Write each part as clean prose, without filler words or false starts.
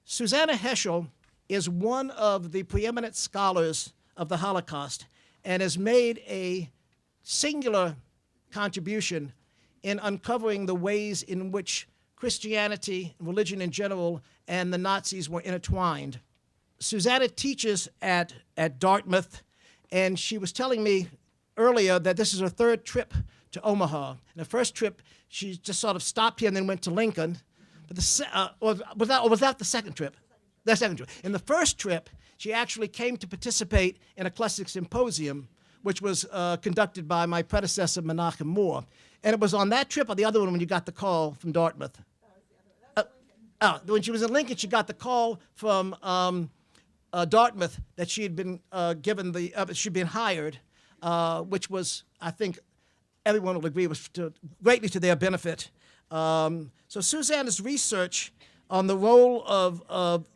Susannah Heschel is one of the preeminent scholars of the Holocaust and has made a singular contribution in uncovering the ways in which Christianity, religion in general, and the Nazis were intertwined. Susannah teaches at Dartmouth, and she was telling me earlier that this is her third trip to Omaha. In the first trip, she just sort of stopped here and then went to Lincoln. But was that the second trip? The second trip. In the first trip, she actually came to participate in a classic symposium, which was conducted by my predecessor, Menachem Moore. And it was on that trip or the other one when you got the call from Dartmouth? When she was in Lincoln, she got the call from Dartmouth that she had been she'd been hired, which was, I think, everyone will agree, was greatly to their benefit. So Susannah's research on the role of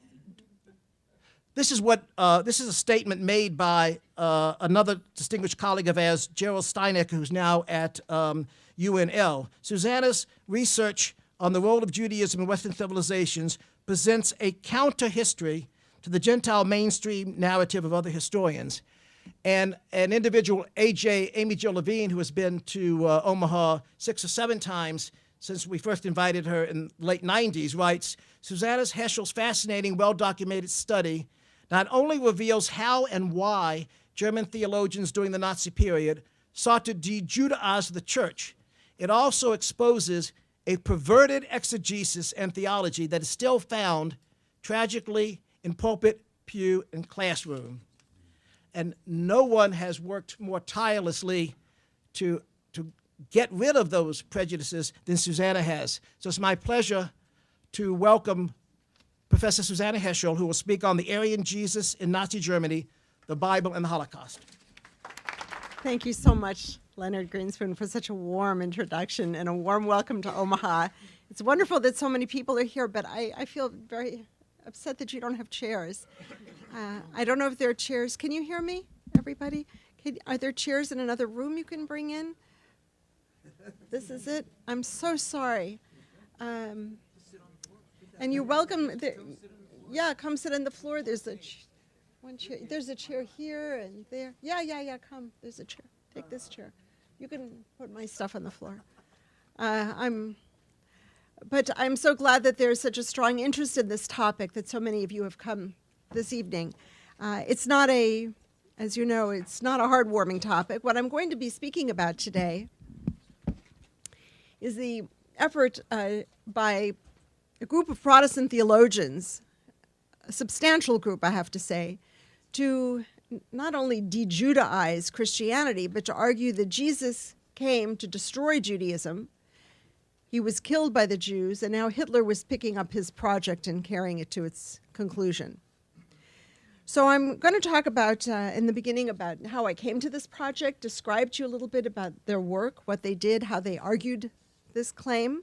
this is a statement made by another distinguished colleague of ours, Gerald Steinecker, who's now at UNL. Susannah's research on the role of Judaism in Western civilizations presents a counter-history to the Gentile mainstream narrative of other historians. And an individual, Amy Jo Levine, who has been to Omaha 6 or 7 times since we first invited her in the late 90s, writes, Susannah Heschel's fascinating, well-documented study not only reveals how and why German theologians during the Nazi period sought to de-Judaize the church, it also exposes a perverted exegesis and theology that is still found, tragically, in pulpit, pew, and classroom. And no one has worked more tirelessly to get rid of those prejudices than Susannah has. So it's my pleasure to welcome Professor Susannah Heschel, who will speak on the Aryan Jesus in Nazi Germany, the Bible and the Holocaust. Thank you so much, Leonard Greenspoon, for such a warm introduction and a warm welcome to Omaha. It's wonderful that so many people are here, but I feel very upset that you don't have chairs. I don't know if there are chairs. Can you hear me, everybody? Are there chairs in another room you can bring in? This is it? I'm so sorry. And you're welcome. Yeah, come sit on the floor. There's one chair. There's a chair here and there. Yeah, come. There's a chair. Take this chair. You can put my stuff on the floor. But I'm so glad that there's such a strong interest in this topic, that so many of you have come this evening. It's not as you know, it's not a heartwarming topic. What I'm going to be speaking about today is the effort by a group of Protestant theologians, a substantial group, I have to say, to not only de-Judaize Christianity, but to argue that Jesus came to destroy Judaism. He was killed by the Jews, and now Hitler was picking up his project and carrying it to its conclusion. So I'm going to talk about, in the beginning, about how I came to this project, describe to you a little bit about their work, what they did, how they argued this claim.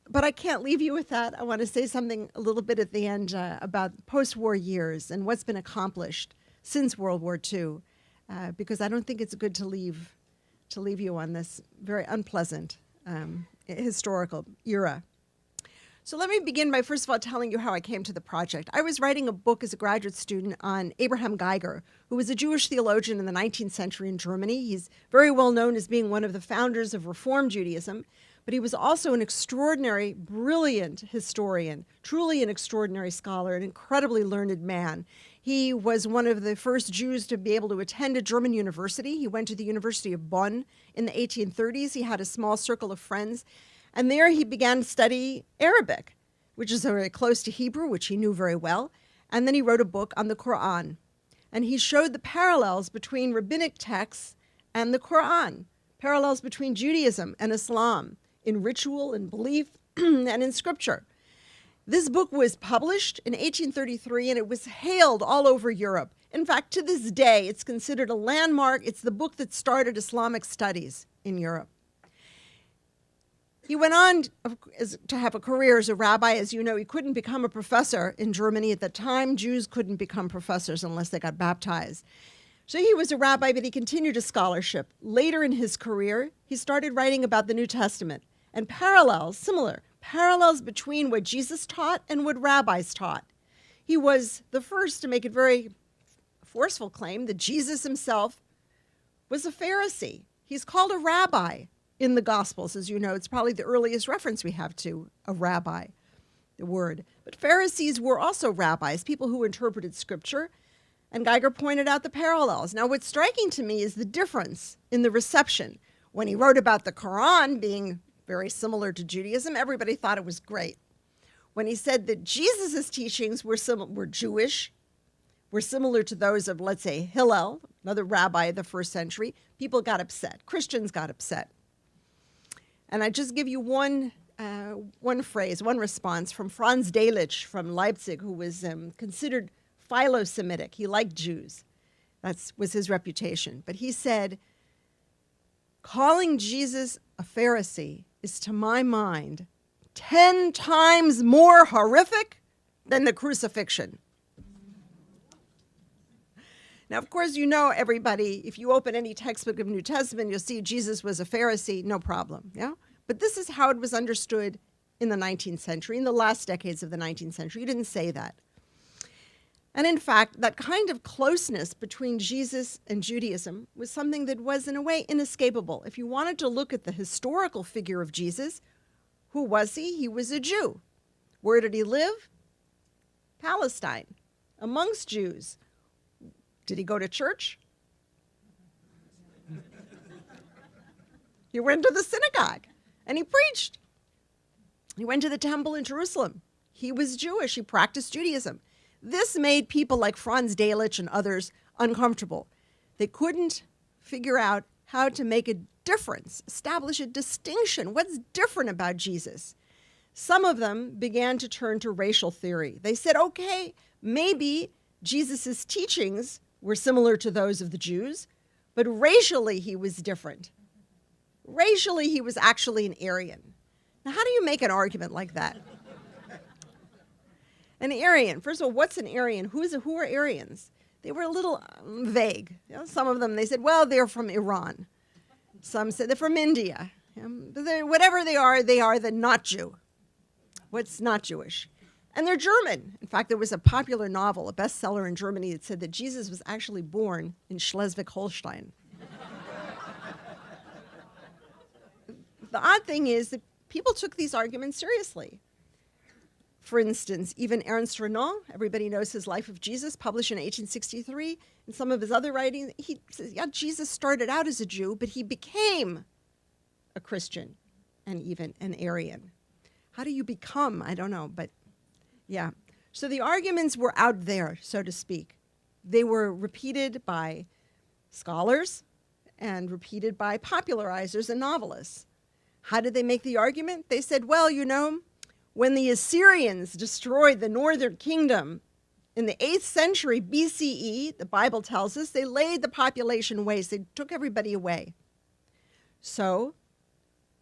But I can't leave you with that. I want to say something a little bit at the end about post-war years and what's been accomplished since World War II, because I don't think it's good to leave you on this very unpleasant historical era. So let me begin by first of all telling you how I came to the project. I was writing a book as a graduate student on Abraham Geiger, who was a Jewish theologian in the 19th century in Germany. He's very well known as being one of the founders of Reform Judaism, but he was also an extraordinary, brilliant historian, truly an extraordinary scholar, an incredibly learned man. He was one of the first Jews to be able to attend a German university. He went to the University of Bonn in the 1830s. He had a small circle of friends. And there he began to study Arabic, which is very close to Hebrew, which he knew very well. And then he wrote a book on the Quran. And he showed the parallels between rabbinic texts and the Quran, parallels between Judaism and Islam in ritual and belief and in scripture. This book was published in 1833, and it was hailed all over Europe. In fact, to this day, it's considered a landmark. It's the book that started Islamic studies in Europe. He went on to have a career as a rabbi. As you know, he couldn't become a professor in Germany at the time. Jews couldn't become professors unless they got baptized. So he was a rabbi, but he continued his scholarship. Later in his career, he started writing about the New Testament and parallels similar parallels between what Jesus taught and what rabbis taught. He was the first to make a very forceful claim that Jesus himself was a Pharisee. He's called a rabbi in the Gospels. As you know, it's probably the earliest reference we have to a rabbi, the word. But Pharisees were also rabbis, people who interpreted Scripture, and Geiger pointed out the parallels. Now, what's striking to me is the difference in the reception. When he wrote about the Quran being very similar to Judaism, everybody thought it was great. When he said that Jesus' teachings were Jewish, were similar to those of, let's say, Hillel, another rabbi of the first century, people got upset. Christians got upset. And I just give you one phrase, one response from Franz Delitzsch from Leipzig, who was considered philo-Semitic. He liked Jews. That was his reputation. But he said, calling Jesus a Pharisee is, to my mind, 10 times more horrific than the crucifixion. Now, of course, you know, everybody, if you open any textbook of New Testament, you'll see Jesus was a Pharisee, no problem, yeah? But this is how it was understood in the 19th century, in the last decades of the 19th century. You didn't say that. And in fact, that kind of closeness between Jesus and Judaism was something that was, in a way, inescapable. If you wanted to look at the historical figure of Jesus, who was he? He was a Jew. Where did he live? Palestine, amongst Jews. Did he go to church? He went to the synagogue and he preached. He went to the temple in Jerusalem. He was Jewish. He practiced Judaism. This made people like Franz Delitzsch and others uncomfortable. They couldn't figure out how to make a difference, establish a distinction. What's different about Jesus? Some of them began to turn to racial theory. They said, okay, maybe Jesus' teachings were similar to those of the Jews, but racially he was different. Racially, he was actually an Aryan. Now, how do you make an argument like that? An Aryan, first of all, what's an Aryan? Who are Aryans? They were a little vague. You know, some of them, they said, well, they're from Iran. Some said they're from India. Whatever they are the not Jew. What's not Jewish? And they're German. In fact, there was a popular novel, a bestseller in Germany, that said that Jesus was actually born in Schleswig-Holstein. The odd thing is that people took these arguments seriously. For instance, even Ernst Renan, everybody knows his Life of Jesus, published in 1863. In some of his other writings, he says, yeah, Jesus started out as a Jew, but he became a Christian and even an Aryan. How do you become? I don't know, but yeah. So the arguments were out there, so to speak. They were repeated by scholars and repeated by popularizers and novelists. How did they make the argument? They said, well, you know, when the Assyrians destroyed the northern kingdom in the 8th century BCE, the Bible tells us, they laid the population waste. They took everybody away. So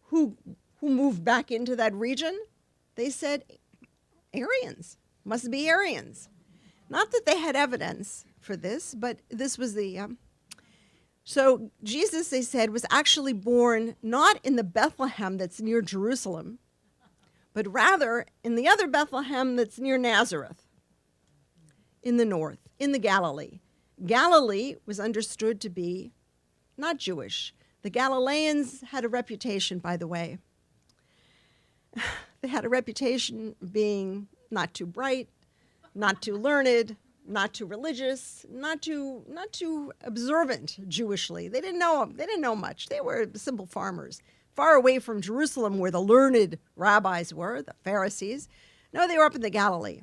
who moved back into that region? They said, Aryans, must be Aryans. Not that they had evidence for this, but this was the... So Jesus, they said, was actually born not in the Bethlehem that's near Jerusalem, but rather in the other Bethlehem that's near Nazareth, in the north, in the Galilee. Galilee was understood to be not Jewish. The Galileans had a reputation, by the way. They had a reputation being not too bright, not too learned, not too religious, not too observant Jewishly. They didn't know much. They were simple farmers, far away from Jerusalem where the learned rabbis were, the Pharisees. No, they were up in the Galilee.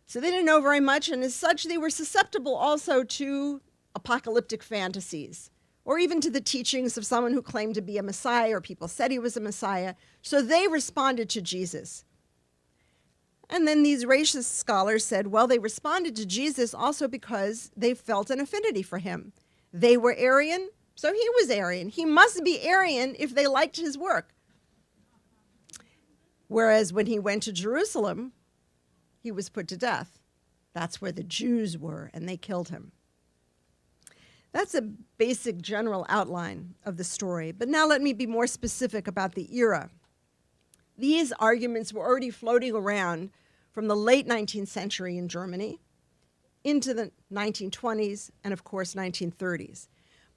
So they didn't know very much, and as such, they were susceptible also to apocalyptic fantasies, or even to the teachings of someone who claimed to be a Messiah, or people said he was a Messiah. So they responded to Jesus. And then these racist scholars said, well, they responded to Jesus also because they felt an affinity for him. They were Aryan, so he was Aryan. He must be Aryan if they liked his work. Whereas when he went to Jerusalem, he was put to death. That's where the Jews were, and they killed him. That's a basic general outline of the story. But now let me be more specific about the era. These arguments were already floating around from the late 19th century in Germany into the 1920s and, of course, 1930s.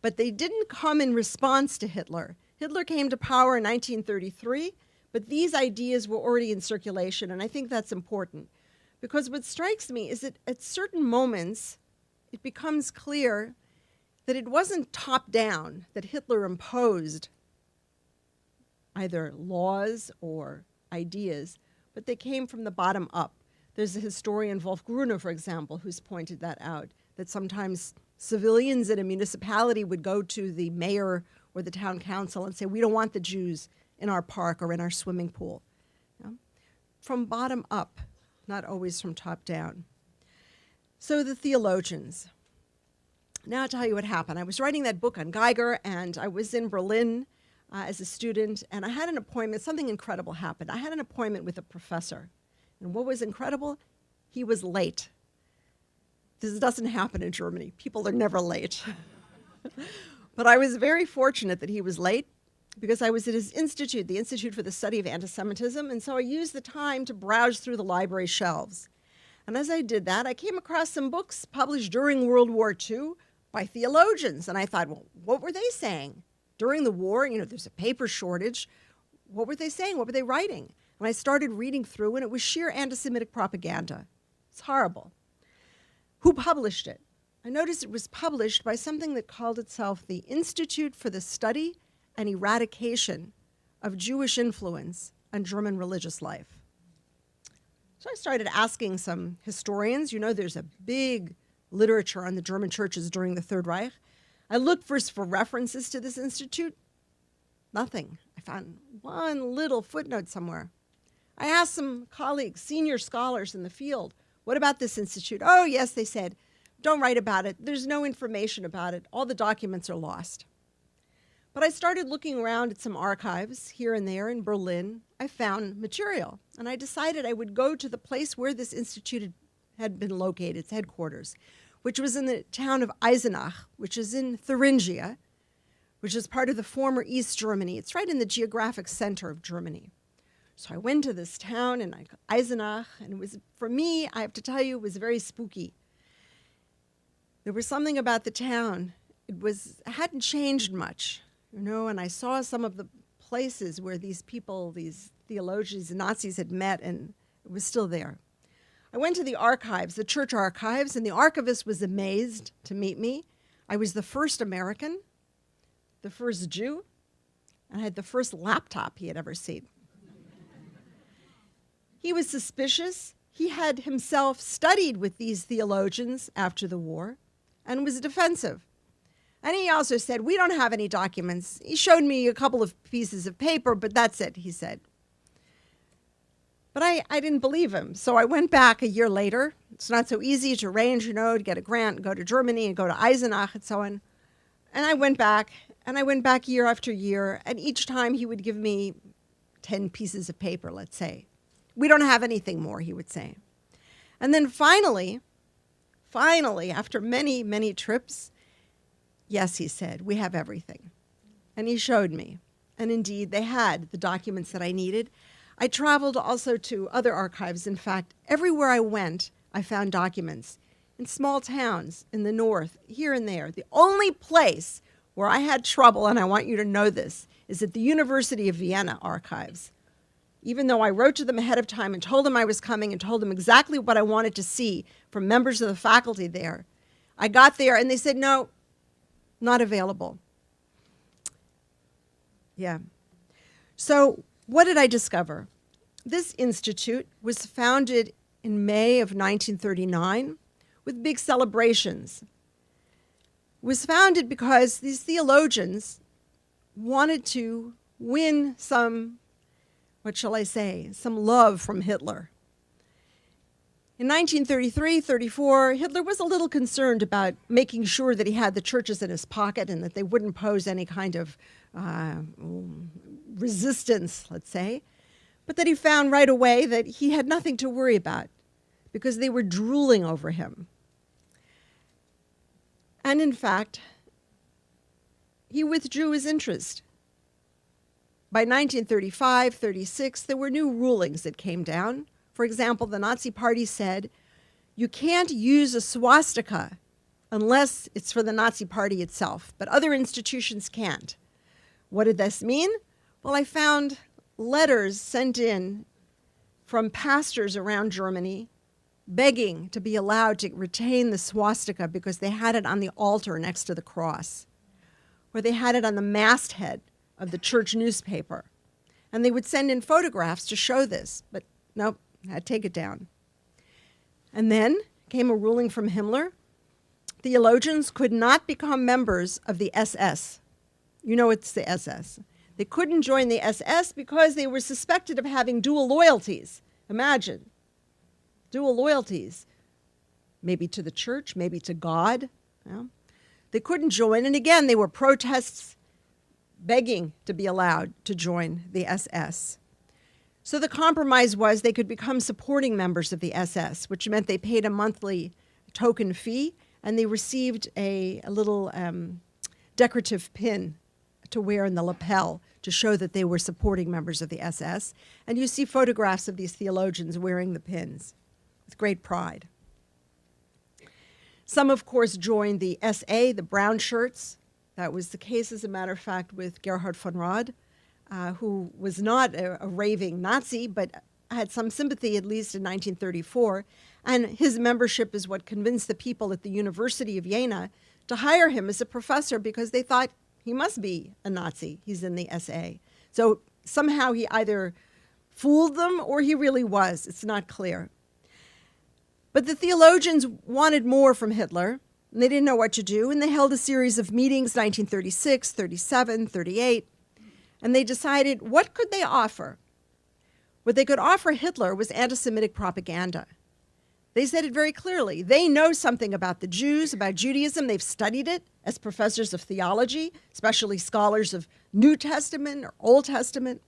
But they didn't come in response to Hitler. Hitler came to power in 1933, but these ideas were already in circulation, and I think that's important. Because what strikes me is that at certain moments, it becomes clear that it wasn't top-down, that Hitler imposed either laws or ideas, but they came from the bottom up. There's a historian, Wolf Gruner, for example, who's pointed that out, that sometimes civilians in a municipality would go to the mayor or the town council and say, we don't want the Jews in our park or in our swimming pool. You know? From bottom up, not always from top down. So the theologians. Now I'll tell you what happened. I was writing that book on Geiger, and I was in Berlin as a student, and I had an appointment. Something incredible happened. I had an appointment with a professor. And what was incredible? He was late. This doesn't happen in Germany. People are never late. But I was very fortunate that he was late because I was at his institute, the Institute for the Study of Antisemitism, and so I used the time to browse through the library shelves. And as I did that, I came across some books published during World War II by theologians. And I thought, well, what were they saying? During the war, you know, there's a paper shortage. What were they saying? What were they writing? And I started reading through, and it was sheer anti-Semitic propaganda. It's horrible. Who published it? I noticed it was published by something that called itself the Institute for the Study and Eradication of Jewish Influence on German Religious Life. So I started asking some historians. You know, there's a big literature on the German churches during the Third Reich. I looked first for references to this institute. Nothing. I found one little footnote somewhere. I asked some colleagues, senior scholars in the field, what about this institute? Oh, yes, they said, don't write about it. There's no information about it. All the documents are lost. But I started looking around at some archives here and there in Berlin. I found material, and I decided I would go to the place where this institute had been located, its headquarters, which was in the town of Eisenach, which is in Thuringia, which is part of the former East Germany. It's right in the geographic center of Germany. So I went to this town in Eisenach, and it was, for me, I have to tell you, it was very spooky. There was something about the town. It hadn't changed much, you know, and I saw some of the places where these people, these theologians, Nazis had met, and it was still there. I went to the archives, the church archives, and the archivist was amazed to meet me. I was the first American, the first Jew, and I had the first laptop he had ever seen. He was suspicious. He had himself studied with these theologians after the war and was defensive. And he also said, we don't have any documents. He showed me a couple of pieces of paper, but that's it, he said. But I didn't believe him. So I went back a year later. It's not so easy to arrange, you know, to get a grant and go to Germany and go to Eisenach and so on. And I went back year after year, and each time he would give me 10 pieces of paper, let's say. We don't have anything more, he would say. And then finally, after many, many trips, yes, he said, we have everything. And he showed me. And indeed, they had the documents that I needed. I traveled also to other archives. In fact, everywhere I went, I found documents in small towns in the north, here and there. The only place where I had trouble, and I want you to know this, is at the University of Vienna archives. Even though I wrote to them ahead of time and told them I was coming and told them exactly what I wanted to see from members of the faculty there, I got there and they said, no, not available. Yeah. So what did I discover? This institute was founded in May of 1939 with big celebrations. It was founded because these theologians wanted to win some, what shall I say, some love from Hitler. In 1933-34, Hitler was a little concerned about making sure that he had the churches in his pocket and that they wouldn't pose any kind of resistance, let's say, but that he found right away that he had nothing to worry about because they were drooling over him. And in fact, he withdrew his interest. by 1935, 36, there were new rulings that came down. For example, the Nazi Party said, you can't use a swastika unless it's for the Nazi Party itself, but other institutions can't. What did this mean? Well, I found letters sent in from pastors around Germany begging to be allowed to retain the swastika because they had it on the altar next to the cross, or they had it on the masthead of the church newspaper. And they would send in photographs to show this, but nope, had to take it down. And then came a ruling from Himmler. Theologians could not become members of the SS. You know it's the SS. They couldn't join the SS because they were suspected of having dual loyalties. Imagine, dual loyalties, maybe to the church, maybe to God. Yeah. They couldn't join, and again, they were protests begging to be allowed to join the SS. So the compromise was they could become supporting members of the SS, which meant they paid a monthly token fee, and they received a little decorative pin to wear in the lapel to show that they were supporting members of the SS. And you see photographs of these theologians wearing the pins with great pride. Some, of course, joined the SA, the brown shirts. That was the case, as a matter of fact, with Gerhard von Rad, who was not a raving Nazi, but had some sympathy, at least in 1934. And his membership is what convinced the people at the University of Vienna to hire him as a professor because they thought he must be a Nazi. He's in the SA. So somehow he either fooled them or he really was. It's not clear. But the theologians wanted more from Hitler, and they didn't know what to do, and they held a series of meetings, 1936, 37, 38, and they decided what could they offer? What they could offer Hitler was anti-Semitic propaganda. They said it very clearly. They know something about the Jews, about Judaism. They've studied it as professors of theology, especially scholars of New Testament or Old Testament.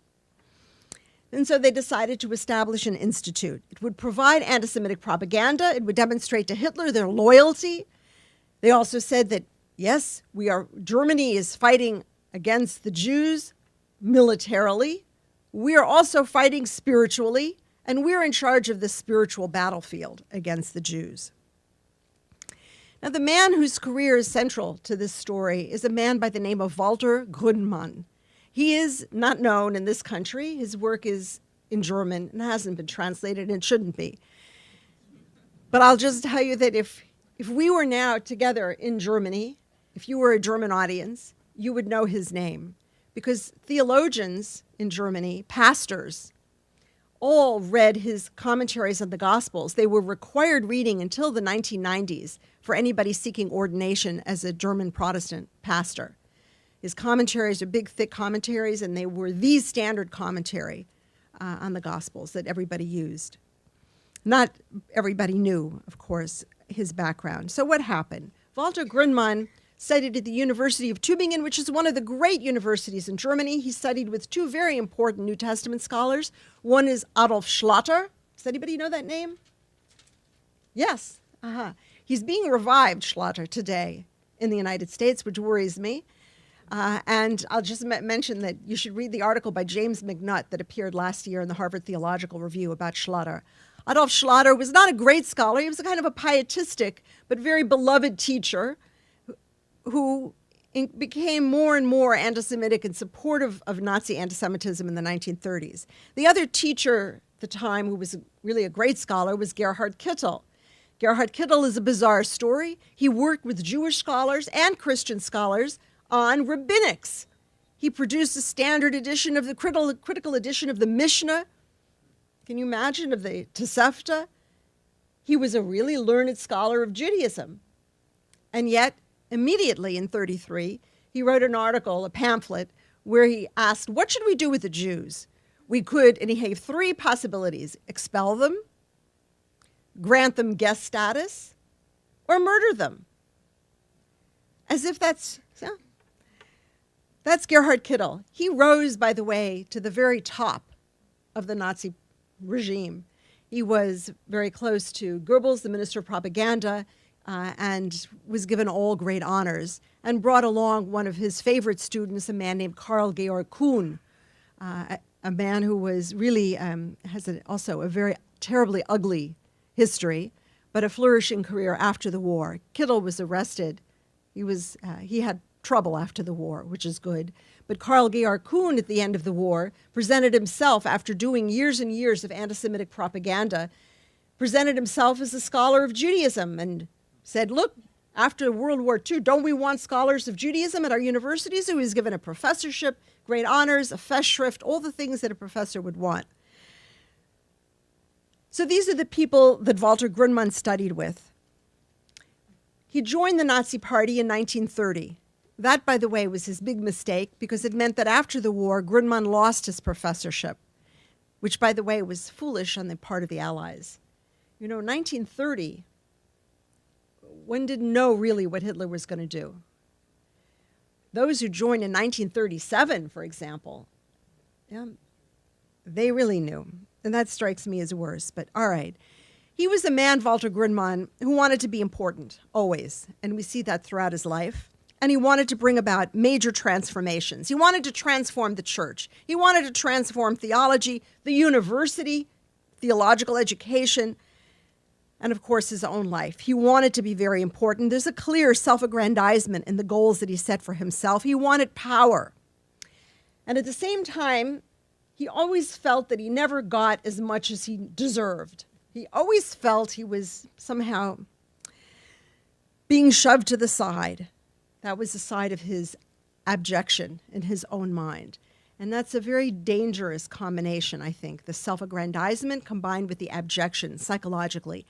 And so they decided to establish an institute. It would provide anti-Semitic propaganda. It would demonstrate to Hitler their loyalty. They also said that, yes, Germany is fighting against the Jews militarily. We are also fighting spiritually, and we're in charge of the spiritual battlefield against the Jews. Now, the man whose career is central to this story is a man by the name of Walter Grinman. He is not known in this country. His work is in German and hasn't been translated and shouldn't be. But I'll just tell you that if we were now together in Germany, if you were a German audience, you would know his name. Because theologians in Germany, pastors, all read his commentaries on the Gospels. They were required reading until the 1990s for anybody seeking ordination as a German Protestant pastor. His commentaries are big, thick commentaries, and they were the standard commentary on the Gospels that everybody used. Not everybody knew, of course, his background. So what happened? Walter Grinman studied at the University of Tübingen, which is one of the great universities in Germany. He studied with two very important New Testament scholars. One is Adolf Schlatter. Does anybody know that name? Yes. He's being revived, Schlatter, today in the United States, which worries me. And I'll just mention that you should read the article by James McNutt that appeared last year in the Harvard Theological Review about Schlatter. Adolf Schlatter was not a great scholar. He was a kind of a pietistic but very beloved teacher who became more and more anti-Semitic and supportive of Nazi anti-Semitism in the 1930s. The other teacher at the time who was really a great scholar was Gerhard Kittel. Gerhard Kittel is a bizarre story. He worked with Jewish scholars and Christian scholars on rabbinics. He produced a standard edition of the critical edition of the Mishnah. Can you imagine, of the Tosefta? He was a really learned scholar of Judaism. And yet, immediately in 33, he wrote an article, a pamphlet, where he asked, what should we do with the Jews? We could, and he gave three possibilities: expel them, grant them guest status, or murder them. As if that's Gerhard Kittel. He rose, by the way, to the very top of the Nazi regime. He was very close to Goebbels, the Minister of Propaganda, and was given all great honors, and brought along one of his favorite students, a man named Karl Georg Kuhn, a man who was really, has also a very terribly ugly history, but a flourishing career after the war. Kittel was arrested. He had trouble after the war, which is good. But Karl Kuhn, at the end of the war, presented himself, after doing years and years of anti-Semitic propaganda, presented himself as a scholar of Judaism and said, look, after World War II, don't we want scholars of Judaism at our universities? So he was given a professorship, great honors, a Festschrift, all the things that a professor would want. So these are the people that Walter Grinman studied with. He joined the Nazi Party in 1930. That, by the way, was his big mistake, because it meant that after the war, Grinman lost his professorship, which, by the way, was foolish on the part of the Allies. You know, 1930, one didn't know really what Hitler was going to do. Those who joined in 1937, for example, they really knew. And that strikes me as worse, but all right. He was a man, Walter Grinman, who wanted to be important, always. And we see that throughout his life. And he wanted to bring about major transformations. He wanted to transform the church. He wanted to transform theology, the university, theological education, and of course his own life. He wanted to be very important. There's a clear self-aggrandizement in the goals that he set for himself. He wanted power. And at the same time, he always felt that he never got as much as he deserved. He always felt he was somehow being shoved to the side. That was the side of his abjection in his own mind. And that's a very dangerous combination, I think, the self-aggrandizement combined with the abjection psychologically.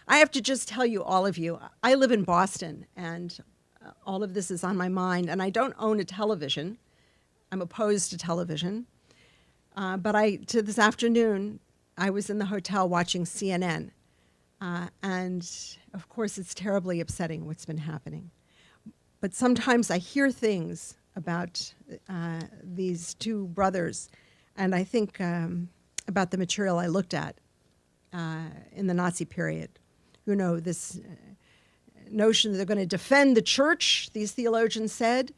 I have to just tell you, all of you, I live in Boston, and all of this is on my mind, and I don't own a television. I'm opposed to television. But this afternoon, I was in the hotel watching CNN. And of course, it's terribly upsetting what's been happening. But sometimes I hear things about these two brothers, and I think about the material I looked at in the Nazi period. You know, this notion that they're going to defend the church, these theologians said,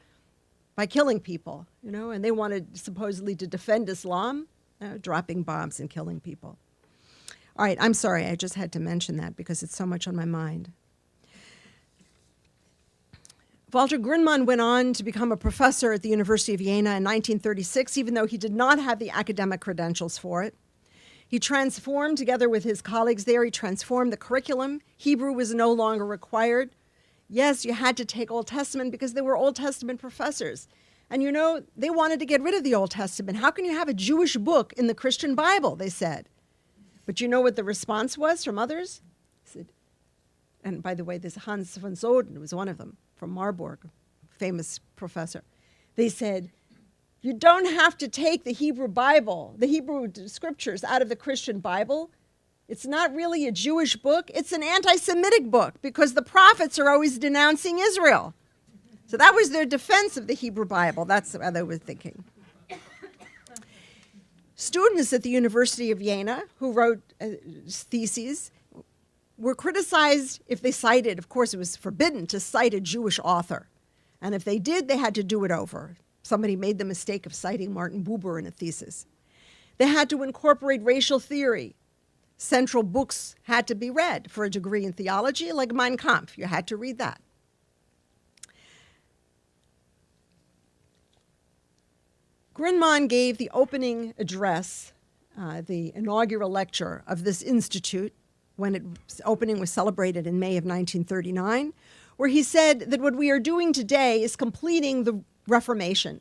by killing people, you know, and they wanted supposedly to defend Islam, dropping bombs and killing people. All right, I'm sorry, I just had to mention that because it's so much on my mind. Walter Grinman went on to become a professor at the University of Vienna in 1936, even though he did not have the academic credentials for it. He transformed, together with his colleagues there, he transformed the curriculum. Hebrew was no longer required. Yes, you had to take Old Testament because they were Old Testament professors. And you know, they wanted to get rid of the Old Testament. How can you have a Jewish book in the Christian Bible, they said. But you know what the response was from others? And by the way, this Hans von Soden was one of them, from Marburg, famous professor. They said, you don't have to take the Hebrew Bible, the Hebrew scriptures out of the Christian Bible. It's not really a Jewish book. It's an anti-Semitic book because the prophets are always denouncing Israel. So that was their defense of the Hebrew Bible. That's how they were thinking. Students at the University of Vienna who wrote theses were criticized if they cited, of course it was forbidden to cite a Jewish author. And if they did, they had to do it over. Somebody made the mistake of citing Martin Buber in a thesis. They had to incorporate racial theory. Central books had to be read for a degree in theology, like Mein Kampf. You had to read that. Grinman gave the opening address, the inaugural lecture of this institute, when its opening was celebrated in May of 1939, where he said that what we are doing today is completing the Reformation.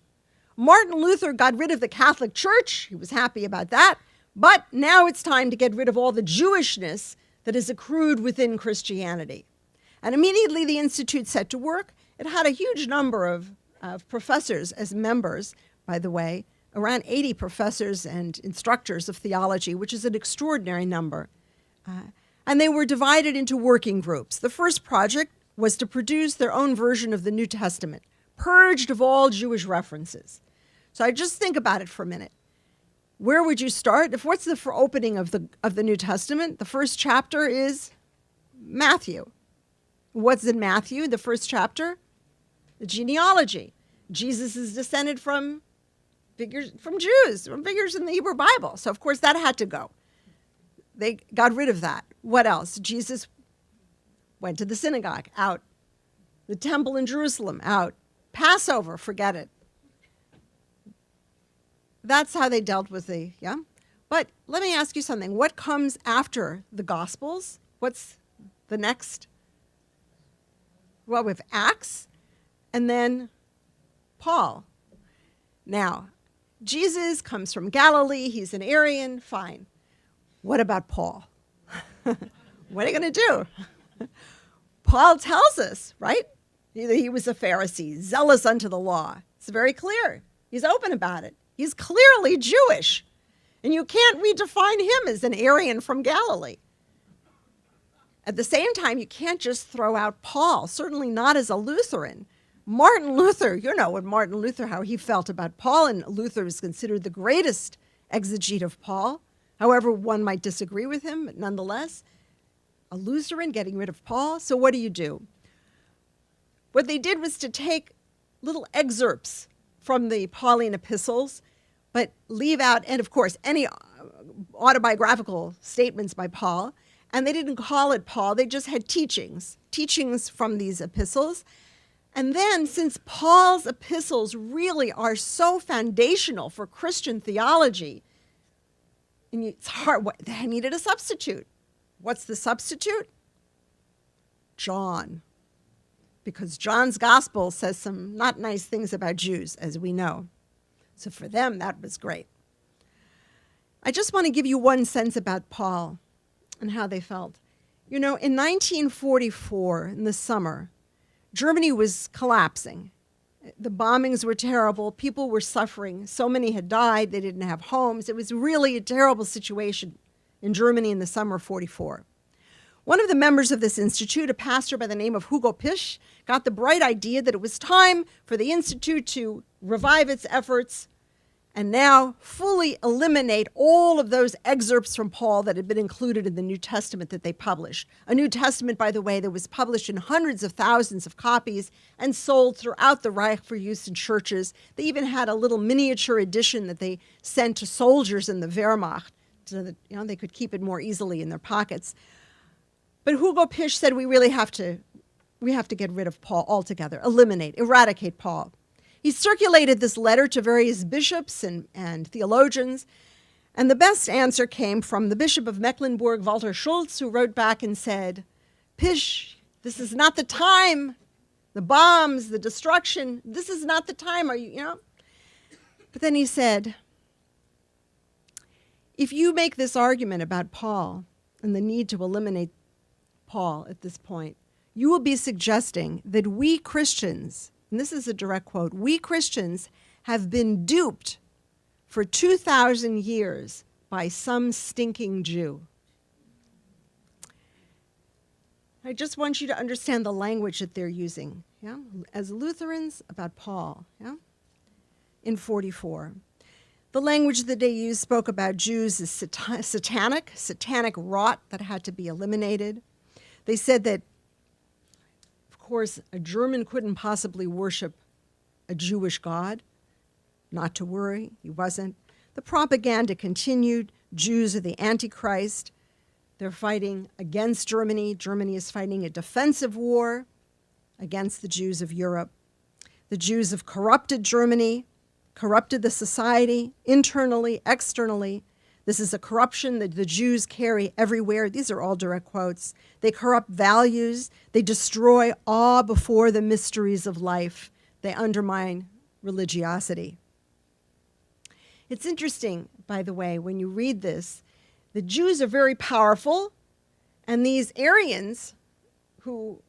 Martin Luther got rid of the Catholic Church. He was happy about that. But now it's time to get rid of all the Jewishness that is accrued within Christianity. And immediately the institute set to work. It had a huge number of professors as members, by the way, around 80 professors and instructors of theology, which is an extraordinary number. And they were divided into working groups. The first project was to produce their own version of the New Testament, purged of all Jewish references. So I just think about it for a minute. Where would you start? What's the opening of the New Testament? The first chapter is Matthew. What's in Matthew, the first chapter? The genealogy. Jesus is descended from figures from Jews, from figures in the Hebrew Bible. So, of course, that had to go. They got rid of that. What else? Jesus went to the synagogue, out. The temple in Jerusalem, out. Passover, forget it. That's how they dealt with yeah? But let me ask you something. What comes after the Gospels? What's the next? Well, we have Acts, and then Paul. Now, Jesus comes from Galilee. He's an Aryan. Fine. What about Paul? What are you going to do? Paul tells us, right? He was a Pharisee, zealous unto the law. It's very clear. He's open about it. He's clearly Jewish. And you can't redefine him as an Aryan from Galilee. At the same time, you can't just throw out Paul, certainly not as a Lutheran. Martin Luther, you know what Martin Luther, how he felt about Paul, and Luther is considered the greatest exegete of Paul. However, one might disagree with him, but nonetheless, a Lutheran getting rid of Paul. So what do? What they did was to take little excerpts from the Pauline epistles, but leave out, and of course, any autobiographical statements by Paul, and they didn't call it Paul, they just had teachings from these epistles. And then, since Paul's epistles really are so foundational for Christian theology, and it's hard, they needed a substitute. What's the substitute? John. Because John's gospel says some not nice things about Jews, as we know. So for them, that was great. I just want to give you one sense about Paul and how they felt. You know, in 1944, in the summer, Germany was collapsing. The bombings were terrible. People were suffering. So many had died. They didn't have homes. It was really a terrible situation in Germany in the summer of 44. One of the members of this institute, a pastor by the name of Hugo Pisch, got the bright idea that it was time for the institute to revive its efforts and now fully eliminate all of those excerpts from Paul that had been included in the New Testament that they published. A New Testament, by the way, that was published in hundreds of thousands of copies and sold throughout the Reich for use in churches. They even had a little miniature edition that they sent to soldiers in the Wehrmacht so that they could keep it more easily in their pockets. But Hugo Pisch said we have to get rid of Paul altogether, eradicate Paul. He circulated this letter to various bishops and theologians, and the best answer came from the Bishop of Mecklenburg, Walter Schulz, who wrote back and said, Pisch, this is not the time. The bombs, the destruction, this is not the time. But then he said, if you make this argument about Paul and the need to eliminate Paul at this point, you will be suggesting that we Christians, and this is a direct quote, we Christians have been duped for 2,000 years by some stinking Jew. I just want you to understand the language that they're using, as Lutherans about Paul, in 44. The language that they used spoke about Jews as satanic rot that had to be eliminated. They said that, of course, a German couldn't possibly worship a Jewish God. Not to worry, he wasn't. The propaganda continued. Jews are the Antichrist. They're fighting against Germany. Germany is fighting a defensive war against the Jews of Europe. The Jews have corrupted Germany, corrupted the society, internally, externally. This is a corruption that the Jews carry everywhere. These are all direct quotes. They corrupt values. They destroy awe before the mysteries of life. They undermine religiosity. It's interesting, by the way, when you read this, the Jews are very powerful, and these Aryans, who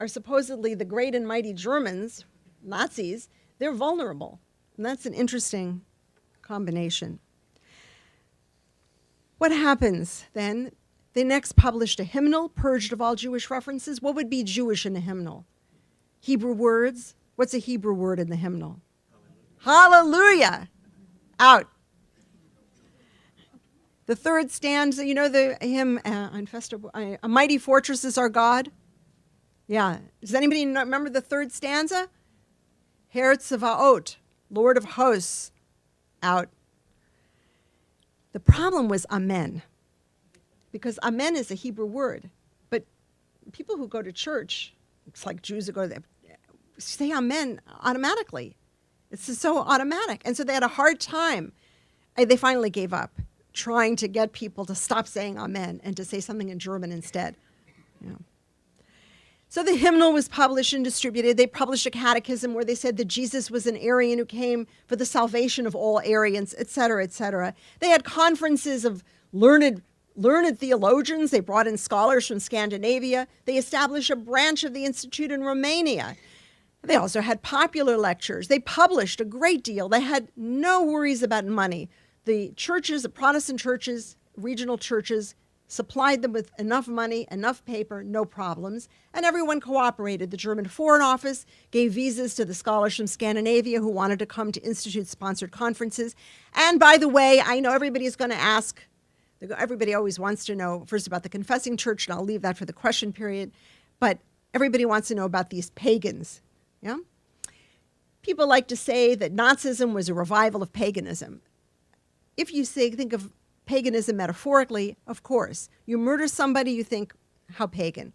are supposedly the great and mighty Germans, Nazis, they're vulnerable. And that's an interesting combination. What happens then? They next published a hymnal purged of all Jewish references. What would be Jewish in a hymnal? Hebrew words. What's a Hebrew word in the hymnal? Hallelujah. Out. The third stanza, the hymn, A Mighty Fortress is Our God? Yeah. Does anybody remember the third stanza? Herr Tzevaot, Lord of Hosts. out. The problem was amen, because amen is a Hebrew word, but people who go to church, it's like Jews who go there, say amen automatically. It's just so automatic. And so they had a hard time. They finally gave up trying to get people to stop saying amen and to say something in German instead. You know. So the hymnal was published and distributed. They published a catechism where they said that Jesus was an Aryan who came for the salvation of all Aryans, et cetera, et cetera. They had conferences of learned theologians. They brought in scholars from Scandinavia. They established a branch of the Institute in Romania. They also had popular lectures. They published a great deal. They had no worries about money. The churches, the Protestant churches, regional churches, supplied them with enough money, enough paper, no problems, and everyone cooperated. The German Foreign Office gave visas to the scholars from Scandinavia who wanted to come to Institute-sponsored conferences. And by the way, I know everybody's going to ask, everybody always wants to know first about the confessing church, and I'll leave that for the question period, but everybody wants to know about these pagans. Yeah? People like to say that Nazism was a revival of paganism. If you think of paganism metaphorically, of course. You murder somebody, you think, how pagan.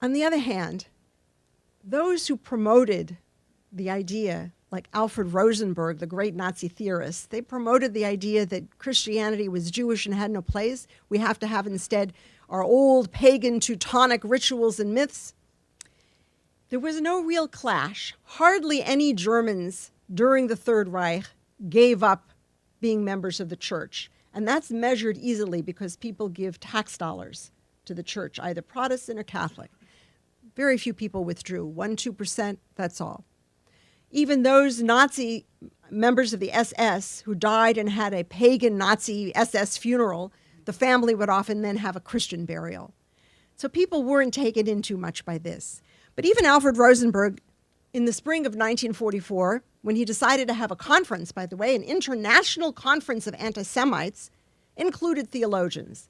On the other hand, those who promoted the idea, like Alfred Rosenberg, the great Nazi theorist, they promoted the idea that Christianity was Jewish and had no place. We have to have instead our old pagan Teutonic rituals and myths. There was no real clash. Hardly any Germans during the Third Reich gave up being members of the church. And that's measured easily because people give tax dollars to the church, either Protestant or Catholic. Very few people withdrew, 1-2%, that's all. Even those Nazi members of the SS who died and had a pagan Nazi SS funeral, the family would often then have a Christian burial. So people weren't taken in too much by this. But even Alfred Rosenberg, in the spring of 1944, when he decided to have a conference, by the way, an international conference of anti-Semites, included theologians.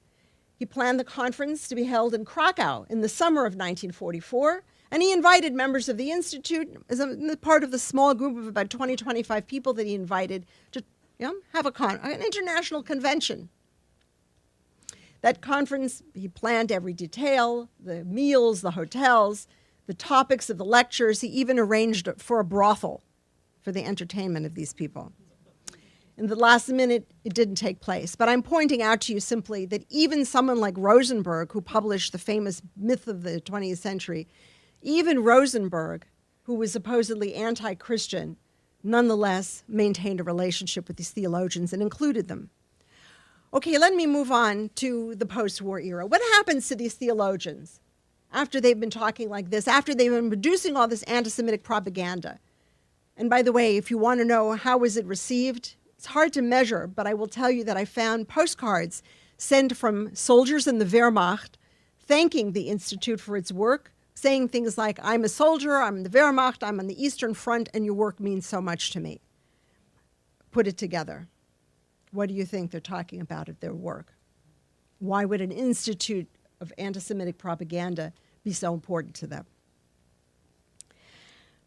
He planned the conference to be held in Krakow in the summer of 1944, and he invited members of the Institute as part of the small group of about 20-25 people that he invited to have an international convention. That conference, he planned every detail, the meals, the hotels, the topics of the lectures. He even arranged for a brothel for the entertainment of these people. In the last minute, it didn't take place. But I'm pointing out to you simply that even someone like Rosenberg, who published the famous myth of the 20th century, even Rosenberg, who was supposedly anti-Christian, nonetheless maintained a relationship with these theologians and included them. Okay, let me move on to the post-war era. What happens to these theologians after they've been talking like this, after they've been producing all this anti-Semitic propaganda? And by the way, if you want to know how was it received, it's hard to measure, but I will tell you that I found postcards sent from soldiers in the Wehrmacht thanking the Institute for its work, saying things like, I'm a soldier, I'm in the Wehrmacht, I'm on the Eastern Front, and your work means so much to me. Put it together. What do you think they're talking about at their work? Why would an Institute of Anti-Semitic Propaganda be so important to them?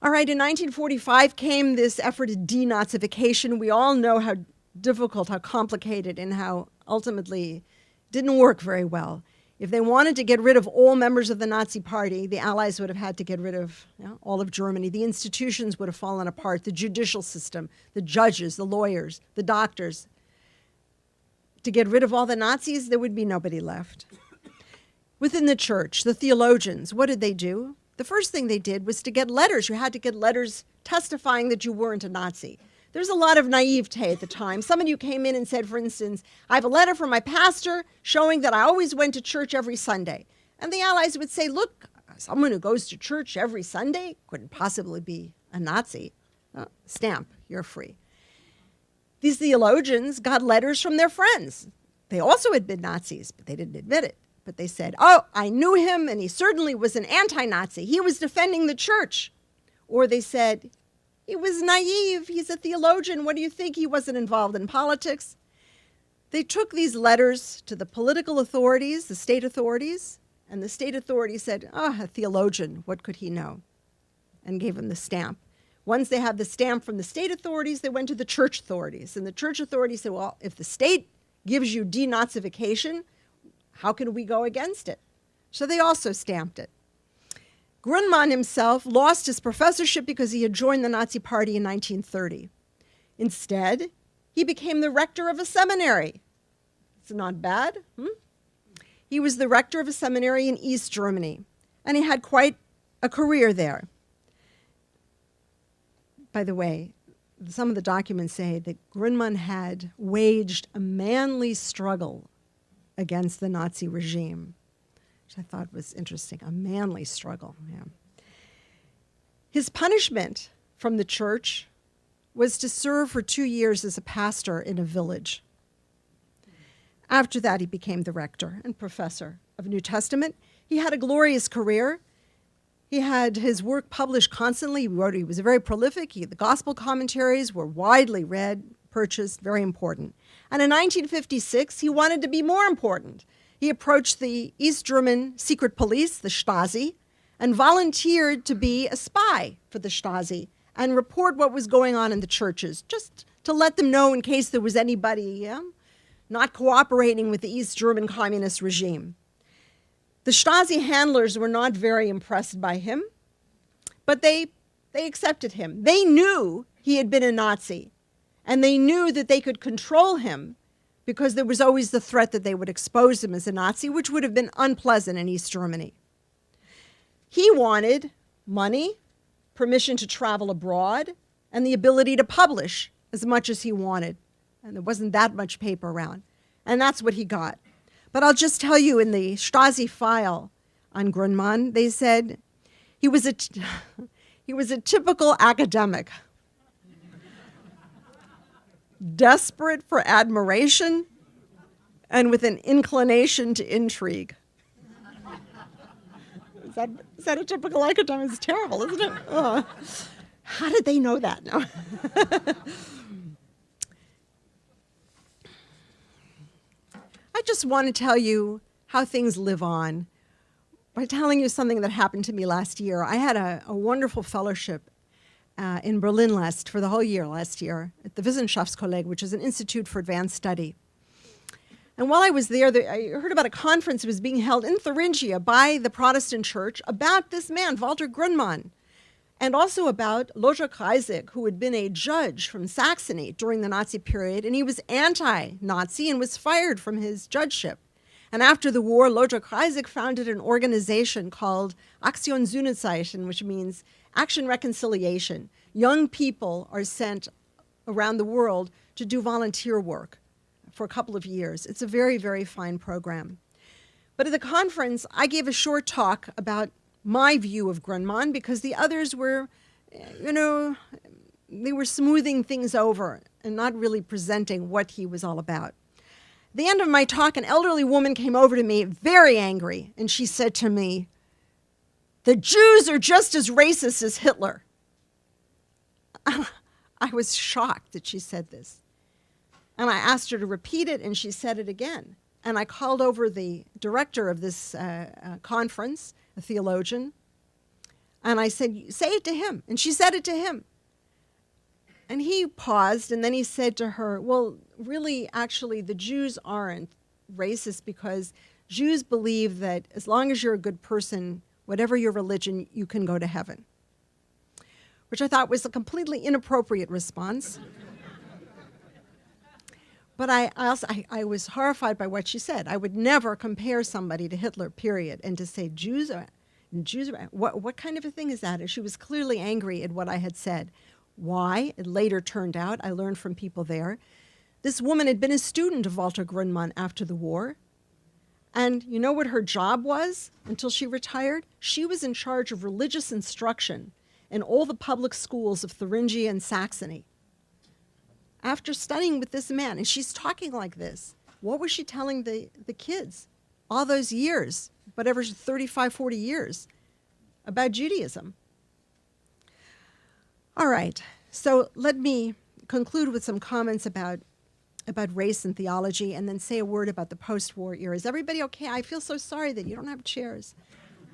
All right, in 1945 came this effort of denazification. We all know how difficult, how complicated, and how ultimately didn't work very well. If they wanted to get rid of all members of the Nazi Party, the Allies would have had to get rid of all of Germany. The institutions would have fallen apart, the judicial system, the judges, the lawyers, the doctors. To get rid of all the Nazis, there would be nobody left. Within the church, the theologians, what did they do? The first thing they did was to get letters. You had to get letters testifying that you weren't a Nazi. There's a lot of naivete at the time. Some of you came in and said, for instance, I have a letter from my pastor showing that I always went to church every Sunday. And the Allies would say, look, someone who goes to church every Sunday couldn't possibly be a Nazi. Stamp, you're free. These theologians got letters from their friends. They also had been Nazis, but they didn't admit it. But they said, oh, I knew him, and he certainly was an anti-Nazi. He was defending the church. Or they said, he was naive. He's a theologian. What do you think? He wasn't involved in politics. They took these letters to the political authorities, the state authorities, and the state authorities said, oh, a theologian, what could he know? And gave him the stamp. Once they had the stamp from the state authorities, they went to the church authorities. And the church authorities said, well, if the state gives you denazification, how can we go against it? So they also stamped it. Grinman himself lost his professorship because he had joined the Nazi Party in 1930. Instead, he became the rector of a seminary. It's not bad. He was the rector of a seminary in East Germany, and he had quite a career there. By the way, some of the documents say that Grinman had waged a manly struggle against the Nazi regime, which I thought was interesting, a manly struggle. Yeah. His punishment from the church was to serve for 2 years as a pastor in a village. After that, he became the rector and professor of New Testament. He had a glorious career. He had his work published constantly. He was very prolific. The gospel commentaries were widely read, purchased, very important. And in 1956, he wanted to be more important. He approached the East German secret police, the Stasi, and volunteered to be a spy for the Stasi and report what was going on in the churches, just to let them know in case there was anybody not cooperating with the East German communist regime. The Stasi handlers were not very impressed by him, but they accepted him. They knew he had been a Nazi, and they knew that they could control him because there was always the threat that they would expose him as a Nazi, which would have been unpleasant in East Germany. He wanted money, permission to travel abroad, and the ability to publish as much as he wanted. And there wasn't that much paper around. And that's what he got. But I'll just tell you, in the Stasi file on Grinman, they said he was a typical academic, desperate for admiration and with an inclination to intrigue. Is that a typical academic? It's terrible, isn't it? Oh. How did they know that? No. I just want to tell you how things live on by telling you something that happened to me last year. I had a wonderful fellowship in Berlin for the whole year last year at the Wissenschaftskolleg, which is an institute for advanced study. And while I was there, I heard about a conference that was being held in Thuringia by the Protestant church about this man, Walter Grinman, and also about Lothar Kreisig, who had been a judge from Saxony during the Nazi period, and he was anti-Nazi and was fired from his judgeship. And after the war, Lothar Kreisig founded an organization called Aktion Sühnezeichen, which means Action Reconciliation. Young people are sent around the world to do volunteer work for a couple of years. It's a very, very fine program. But at the conference, I gave a short talk about my view of Grinman because the others were, they were smoothing things over and not really presenting what he was all about. At the end of my talk, an elderly woman came over to me, very angry, and she said to me, "The Jews are just as racist as Hitler." I was shocked that she said this. And I asked her to repeat it, and she said it again. And I called over the director of this conference, a theologian, and I said, "Say it to him." And she said it to him. And he paused, and then he said to her, "Well, really, actually, the Jews aren't racist because Jews believe that as long as you're a good person, whatever your religion, you can go to heaven." Which I thought was a completely inappropriate response. But I was horrified by what she said. I would never compare somebody to Hitler, period. And to say Jews are what kind of a thing is that? And she was clearly angry at what I had said. Why? It later turned out, I learned from people there, this woman had been a student of Walter Grinman after the war. And you know what her job was until she retired? She was in charge of religious instruction in all the public schools of Thuringia and Saxony. After studying with this man, and she's talking like this, what was she telling the kids all those years, whatever, 35, 40 years, about Judaism? All right, so let me conclude with some comments about race and theology, and then say a word about the post-war era. Is everybody okay? I feel so sorry that you don't have chairs.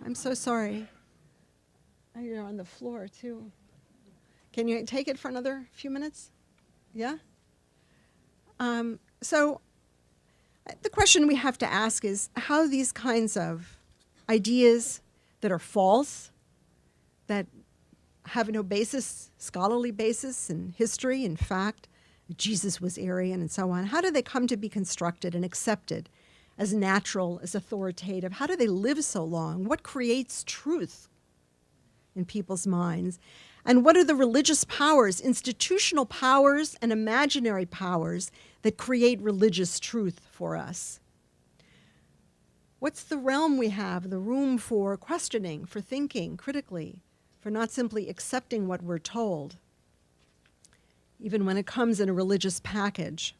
I'm so sorry. You're on the floor, too. Can you take it for another few minutes? Yeah? So the question we have to ask is how these kinds of ideas that are false, that have no basis, scholarly basis in history, in fact, Jesus was Aryan and so on, how do they come to be constructed and accepted as natural, as authoritative? How do they live so long? What creates truth in people's minds? And what are the religious powers, institutional powers and imaginary powers that create religious truth for us? What's the realm we have, the room for questioning, for thinking critically, for not simply accepting what we're told, even when it comes in a religious package?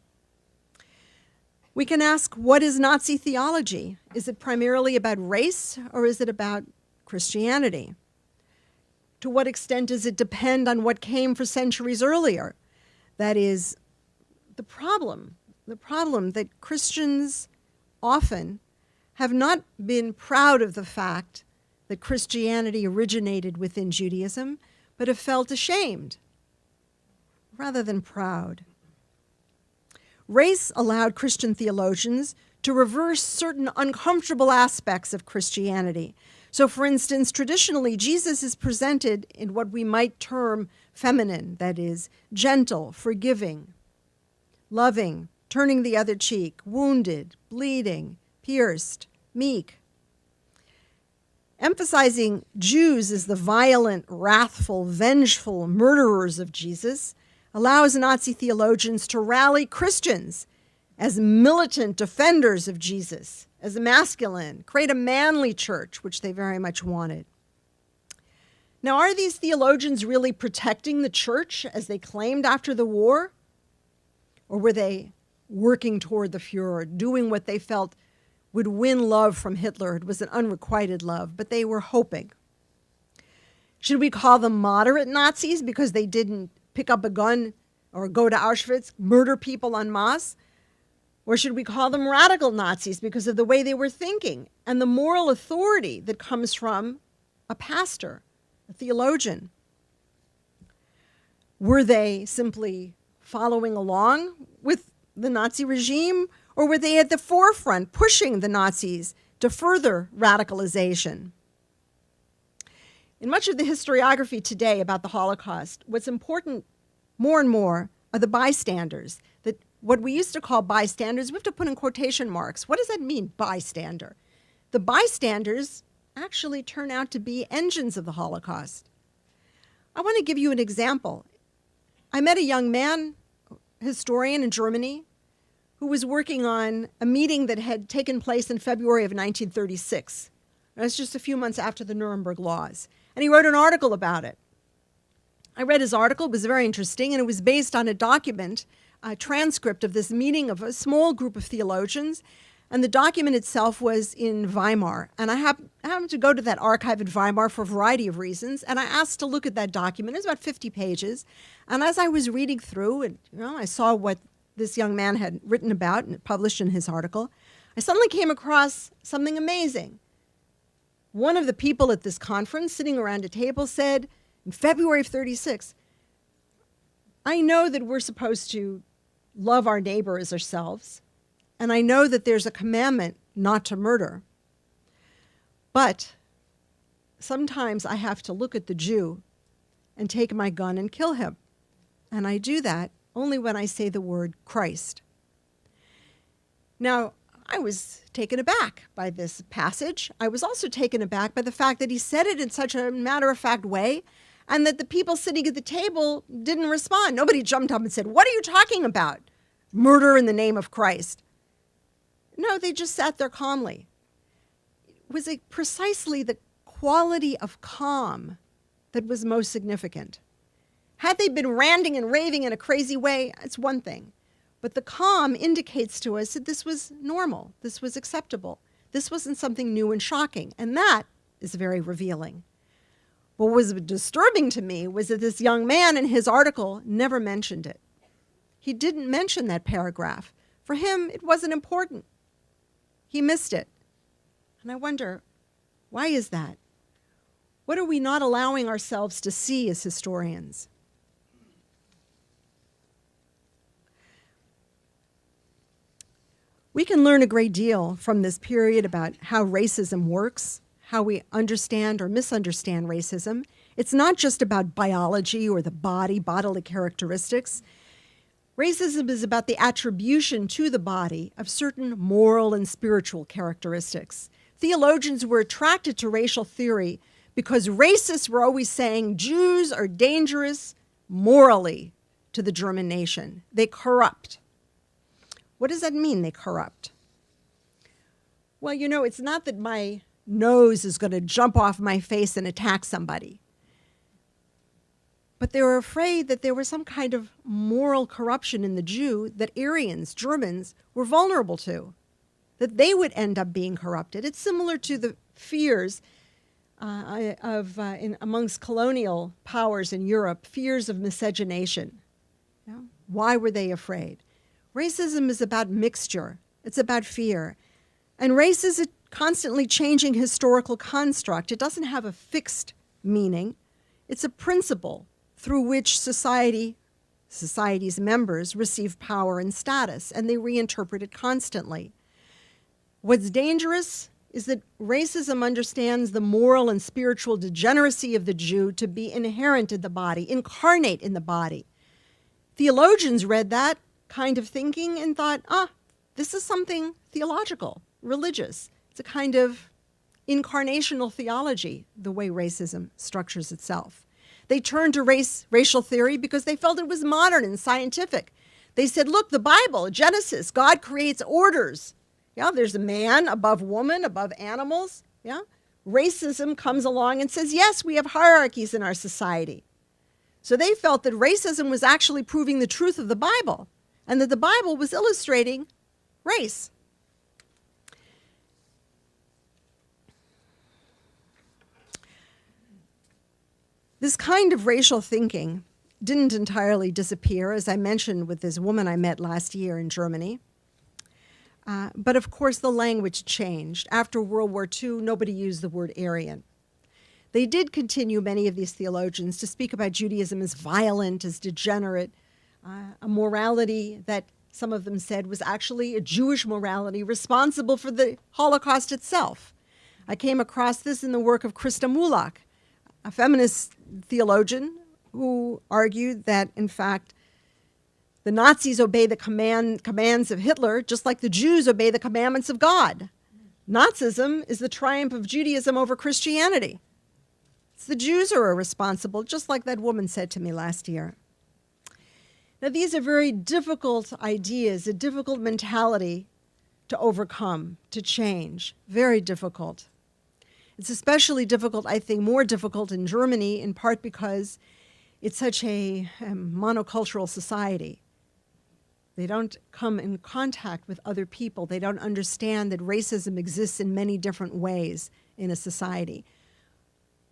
We can ask, what is Nazi theology? Is it primarily about race, or is it about Christianity? To what extent does it depend on what came for centuries earlier? That is, the problem that Christians often have not been proud of the fact that Christianity originated within Judaism, but have felt ashamed rather than proud. Race allowed Christian theologians to reverse certain uncomfortable aspects of Christianity. So, for instance, traditionally, Jesus is presented in what we might term feminine, that is, gentle, forgiving, loving, turning the other cheek, wounded, bleeding, pierced, meek. Emphasizing Jews as the violent, wrathful, vengeful murderers of Jesus allows Nazi theologians to rally Christians as militant defenders of Jesus, as masculine, create a manly church, which they very much wanted. Now, are these theologians really protecting the church as they claimed after the war? Or were they working toward the Fuhrer, doing what they felt would win love from Hitler? It was an unrequited love, but they were hoping. Should we call them moderate Nazis because they didn't pick up a gun or go to Auschwitz, murder people en masse? Or should we call them radical Nazis because of the way they were thinking and the moral authority that comes from a pastor, a theologian? Were they simply following along with the Nazi regime, or were they at the forefront pushing the Nazis to further radicalization? In much of the historiography today about the Holocaust, what's important more and more are the bystanders. That what we used to call bystanders, we have to put in quotation marks. What does that mean, bystander? The bystanders actually turn out to be engines of the Holocaust. I want to give you an example. I met a young man, historian in Germany, who was working on a meeting that had taken place in February of 1936. That's just a few months after the Nuremberg laws. And he wrote an article about it. I read his article. It was very interesting, and it was based on a document, a transcript of this meeting of a small group of theologians. And the document itself was in Weimar. And I happened to go to that archive in Weimar for a variety of reasons. And I asked to look at that document. It was about 50 pages. And as I was reading through, and I saw what this young man had written about and published in his article, I suddenly came across something amazing. One of the people at this conference sitting around a table said, in February of 36, I know that we're supposed to love our neighbor as ourselves, and I know that there's a commandment not to murder, but sometimes I have to look at the Jew and take my gun and kill him. And I do that only when I say the word Christ. Now, I was taken aback by this passage. I was also taken aback by the fact that he said it in such a matter-of-fact way, and that the people sitting at the table didn't respond. Nobody jumped up and said, "What are you talking about? Murder in the name of Christ." No, they just sat there calmly. It was precisely the quality of calm that was most significant. Had they been ranting and raving in a crazy way, it's one thing. But the calm indicates to us that this was normal, this was acceptable, this wasn't something new and shocking, and that is very revealing. What was disturbing to me was that this young man in his article never mentioned it. He didn't mention that paragraph. For him, it wasn't important. He missed it. And I wonder, why is that? What are we not allowing ourselves to see as historians? We can learn a great deal from this period about how racism works, how we understand or misunderstand racism. It's not just about biology or the body, bodily characteristics. Racism is about the attribution to the body of certain moral and spiritual characteristics. Theologians were attracted to racial theory because racists were always saying Jews are dangerous morally to the German nation. They corrupt. What does that mean, they corrupt? Well, you know, it's not that my nose is going to jump off my face and attack somebody. But they were afraid that there was some kind of moral corruption in the Jew that Aryans, Germans, were vulnerable to, that they would end up being corrupted. It's similar to the fears amongst colonial powers in Europe, fears of miscegenation. You know? Why were they afraid? Racism is about mixture. It's about fear. And race is a constantly changing historical construct. It doesn't have a fixed meaning. It's a principle through which society's members receive power and status, and they reinterpret it constantly. What's dangerous is that racism understands the moral and spiritual degeneracy of the Jew to be inherent in the body, incarnate in the body. Theologians read that kind of thinking and thought, this is something theological, religious. It's a kind of incarnational theology, the way racism structures itself. They turned to racial theory because they felt it was modern and scientific. They said, look, the Bible, Genesis, God creates orders. Yeah, there's a man above woman, above animals. Yeah, racism comes along and says, yes, we have hierarchies in our society. So they felt that racism was actually proving the truth of the Bible, and that the Bible was illustrating race. This kind of racial thinking didn't entirely disappear, as I mentioned with this woman I met last year in Germany. But of course, the language changed. After World War II, nobody used the word Aryan. They did continue, many of these theologians, to speak about Judaism as violent, as degenerate, a morality that some of them said was actually a Jewish morality responsible for the Holocaust itself. I came across this in the work of Christa Mulak, a feminist theologian who argued that, in fact, the Nazis obey the commands of Hitler just like the Jews obey the commandments of God. Nazism is the triumph of Judaism over Christianity. It's the Jews who are responsible, just like that woman said to me last year. Now, these are very difficult ideas, a difficult mentality to overcome, to change, very difficult. It's especially difficult, I think, more difficult in Germany, in part because it's such a monocultural society. They don't come in contact with other people. They don't understand that racism exists in many different ways in a society.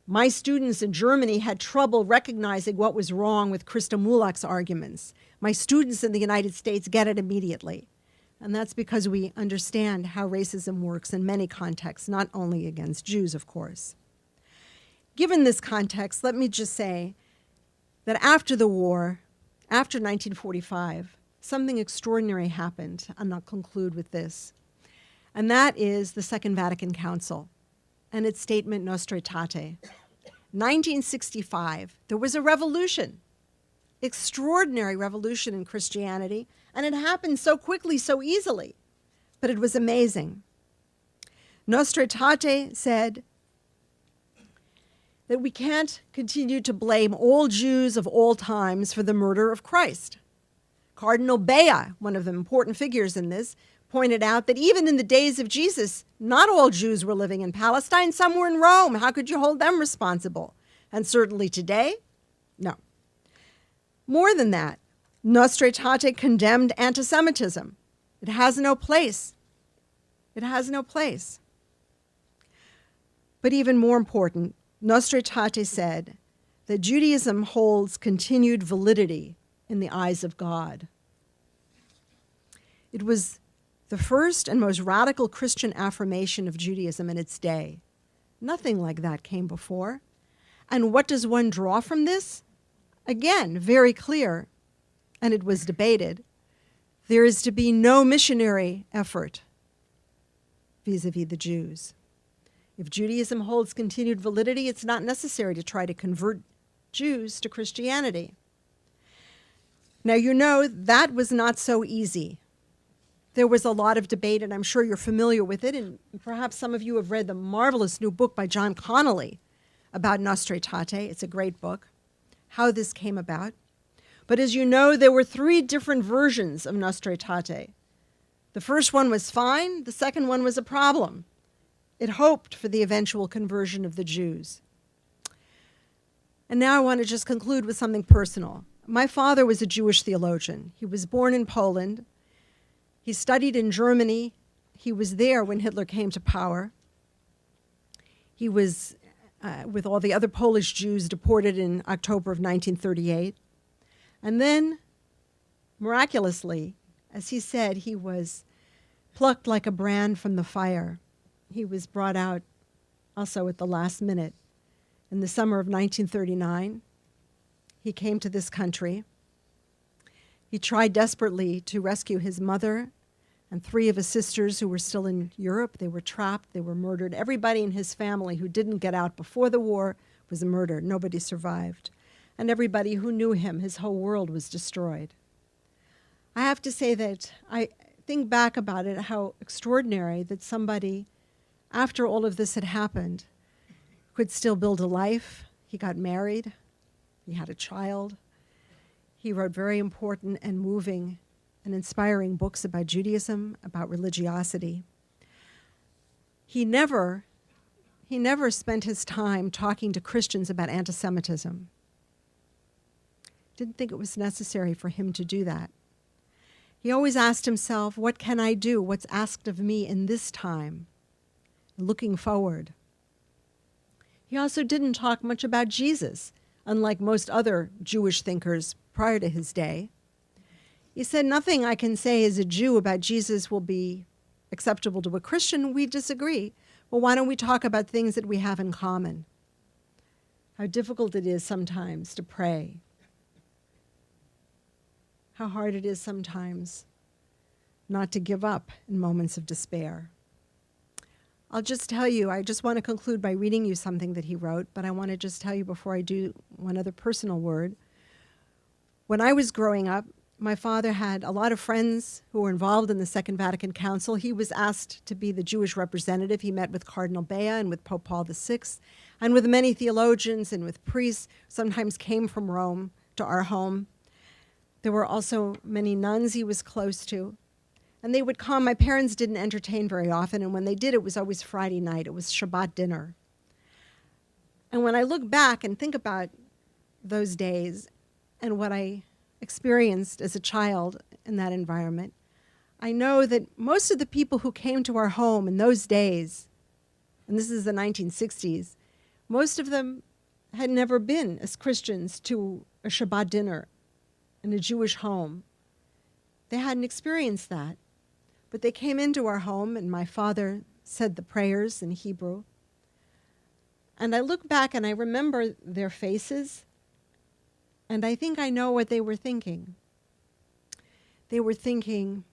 My students in Germany had trouble recognizing what was wrong with Christa Mulak's arguments. My students in the United States get it immediately. And that's because we understand how racism works in many contexts, not only against Jews, of course. Given this context, let me just say that after the war, after 1945, something extraordinary happened, and I'll conclude with this. And that is the Second Vatican Council and its statement Nostraetate. 1965, there was a revolution, extraordinary revolution in Christianity, and it happened so quickly, so easily, but it was amazing. Nostraetate said that we can't continue to blame all Jews of all times for the murder of Christ. Cardinal Bea, one of the important figures in this, pointed out that even in the days of Jesus, not all Jews were living in Palestine, some were in Rome. How could you hold them responsible? And certainly today, no. More than that, Nostraetate condemned anti-Semitism. It has no place. It has no place. But even more important, Nostraetate said that Judaism holds continued validity in the eyes of God. It was the first and most radical Christian affirmation of Judaism in its day. Nothing like that came before. And what does one draw from this? Again, very clear, and it was debated. There is to be no missionary effort vis-a-vis the Jews. If Judaism holds continued validity, it's not necessary to try to convert Jews to Christianity. Now, you know that was not so easy. There was a lot of debate, and I'm sure you're familiar with it, and perhaps some of you have read the marvelous new book by John Connolly about Nostraetate. It's a great book, how this came about. But as you know, there were 3 different versions of Nostraetate. The first one was fine, the second one was a problem. It hoped for the eventual conversion of the Jews. And now I want to just conclude with something personal. My father was a Jewish theologian. He was born in Poland. He studied in Germany. He was there when Hitler came to power. He was, with all the other Polish Jews, deported in October of 1938. And then, miraculously, as he said, he was plucked like a brand from the fire. He was brought out also at the last minute. In the summer of 1939, he came to this country. He tried desperately to rescue his mother and 3 of his sisters who were still in Europe. They were trapped, they were murdered. Everybody in his family who didn't get out before the war was murdered. Nobody survived. And everybody who knew him, his whole world was destroyed. I have to say that I think back about it, how extraordinary that somebody, after all of this had happened, could still build a life. He got married. He had a child. He wrote very important and moving and inspiring books about Judaism, about religiosity. He never spent his time talking to Christians about anti-Semitism. Didn't think it was necessary for him to do that. He always asked himself, what can I do? What's asked of me in this time? Looking forward. He also didn't talk much about Jesus, unlike most other Jewish thinkers prior to his day. He said, nothing I can say as a Jew about Jesus will be acceptable to a Christian. We disagree. Well, why don't we talk about things that we have in common? How difficult it is sometimes to pray. How hard it is sometimes not to give up in moments of despair. I'll just tell you, I just want to conclude by reading you something that he wrote, but I want to just tell you before I do one other personal word. When I was growing up, my father had a lot of friends who were involved in the Second Vatican Council. He was asked to be the Jewish representative. He met with Cardinal Bea and with Pope Paul VI, and with many theologians and with priests, sometimes came from Rome to our home. There were also many nuns he was close to. And they would come. My parents didn't entertain very often, and when they did, it was always Friday night. It was Shabbat dinner. And when I look back and think about those days and what I experienced as a child in that environment, I know that most of the people who came to our home in those days, and this is the 1960s, most of them had never been as Christians to a Shabbat dinner in a Jewish home. They hadn't experienced that. But they came into our home, and my father said the prayers in Hebrew. And I look back and I remember their faces, and I think I know what they were thinking. They were thinking,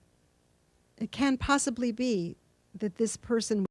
it can't possibly be that this person